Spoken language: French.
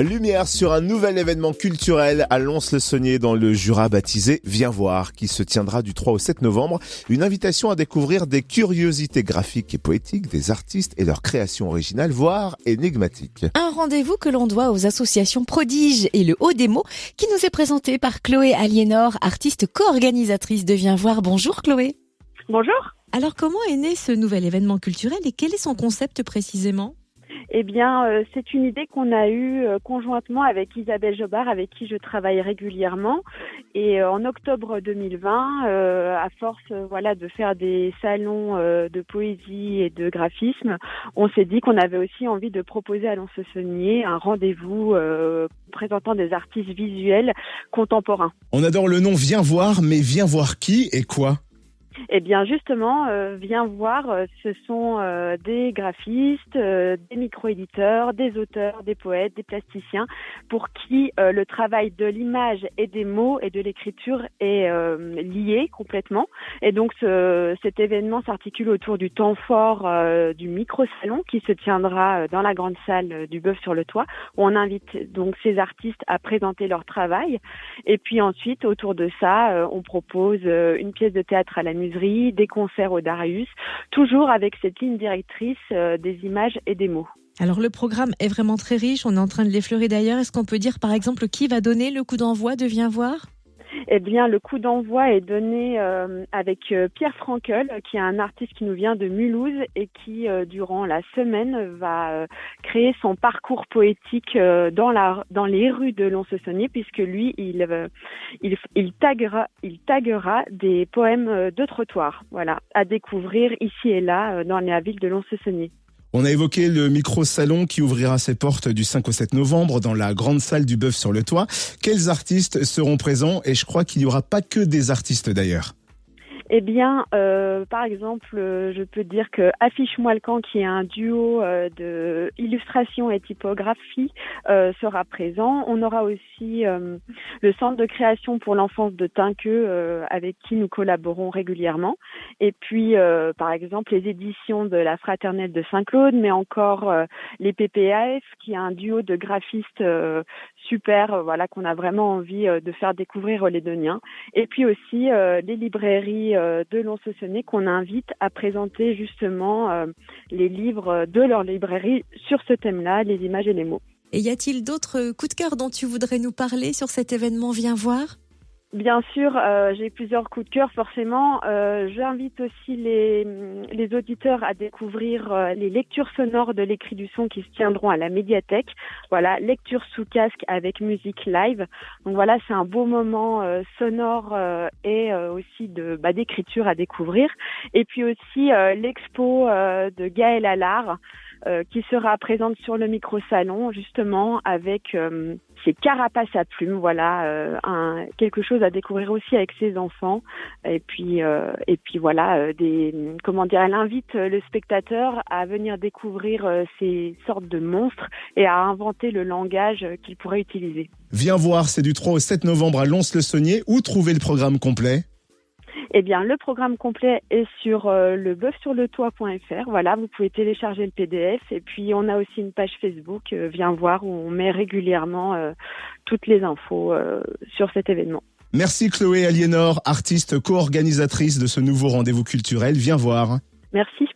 Lumière sur un nouvel événement culturel à Lons-le-Saunier dans le Jura baptisé Viens voir, qui se tiendra du 3 au 7 novembre. Une invitation à découvrir des curiosités graphiques et poétiques des artistes et leurs créations originales, voire énigmatiques. Un rendez-vous que l'on doit aux associations Prodige et le Haut des mots, qui nous est présenté par Chloé Aliénor, artiste co-organisatrice de Viens voir. Bonjour Chloé. Bonjour. Alors comment est né ce nouvel événement culturel et quel est son concept précisément ? Eh bien, c'est une idée qu'on a eue conjointement avec Isabelle Jobard, avec qui je travaille régulièrement. Et en octobre 2020, à force de faire des salons de poésie et de graphisme, on s'est dit qu'on avait aussi envie de proposer à Lons-le-Saunier un rendez-vous présentant des artistes visuels contemporains. On adore le nom Viens voir, mais viens voir qui et quoi ? Eh bien justement, Viens voir, ce sont des graphistes, des micro-éditeurs, des auteurs, des poètes, des plasticiens, pour qui le travail de l'image et des mots et de l'écriture est lié complètement. Et donc cet événement s'articule autour du temps fort du micro-salon qui se tiendra dans la grande salle du Bœuf sur le Toit, où on invite donc ces artistes à présenter leur travail. Et puis ensuite, autour de ça, on propose une pièce de théâtre à la des concerts au Darius, toujours avec cette ligne directrice des images et des mots. Alors le programme est vraiment très riche, on est en train de l'effleurer d'ailleurs. Est-ce qu'on peut dire par exemple qui va donner le coup d'envoi de Viens voir ? Eh bien, le coup d'envoi est donné avec Pierre Frankel, qui est un artiste qui nous vient de Mulhouse et qui, durant la semaine, va créer son parcours poétique dans les rues de Lons-le-Saunier, puisque lui, il taguera des poèmes de trottoir, voilà, à découvrir ici et là dans la ville de Lons-le-Saunier. On a évoqué le micro-salon qui ouvrira ses portes du 5 au 7 novembre dans la grande salle du Bœuf sur le Toit. Quels artistes seront présents ? Et je crois qu'il n'y aura pas que des artistes d'ailleurs. Eh bien, par exemple, je peux dire que Affiche-moi le camp, qui est un duo de illustration et typographie, sera présent. On aura aussi le centre de création pour l'enfance de Tinqueux, avec qui nous collaborons régulièrement. Et puis, par exemple, les éditions de la Fraternelle de Saint-Claude, mais encore les PPAF, qui est un duo de graphistes super, qu'on a vraiment envie de faire découvrir aux Lédoniens. Et puis aussi les librairies de Lons-le-Saunier qu'on invite à présenter justement les livres de leur librairie sur ce thème-là, les images et les mots. Et y a-t-il d'autres coups de cœur dont tu voudrais nous parler sur cet événement Viens voir ? Bien sûr, j'ai plusieurs coups de cœur forcément. J'invite aussi les auditeurs à découvrir les lectures sonores de l'Écrit du Son qui se tiendront à la médiathèque. Voilà, lecture sous casque avec musique live. Donc voilà, c'est un beau moment sonore et aussi d'écriture à découvrir. Et puis aussi l'expo de Gaëlle Allard, qui sera présente sur le micro-salon, justement, avec ses carapaces à plumes, quelque chose à découvrir aussi avec ses enfants. Et puis voilà, elle invite le spectateur à venir découvrir ces sortes de monstres et à inventer le langage qu'il pourrait utiliser. Viens voir, c'est du 3 au 7 novembre à Lons-le-Saunier. Où trouver le programme complet ? Eh bien, le programme complet est sur lebeufsurletoit.fr. Voilà, vous pouvez télécharger le PDF. Et puis, on a aussi une page Facebook, Viens voir, où on met régulièrement toutes les infos sur cet événement. Merci Chloé Aliénor, artiste co-organisatrice de ce nouveau rendez-vous culturel. Viens voir. Merci.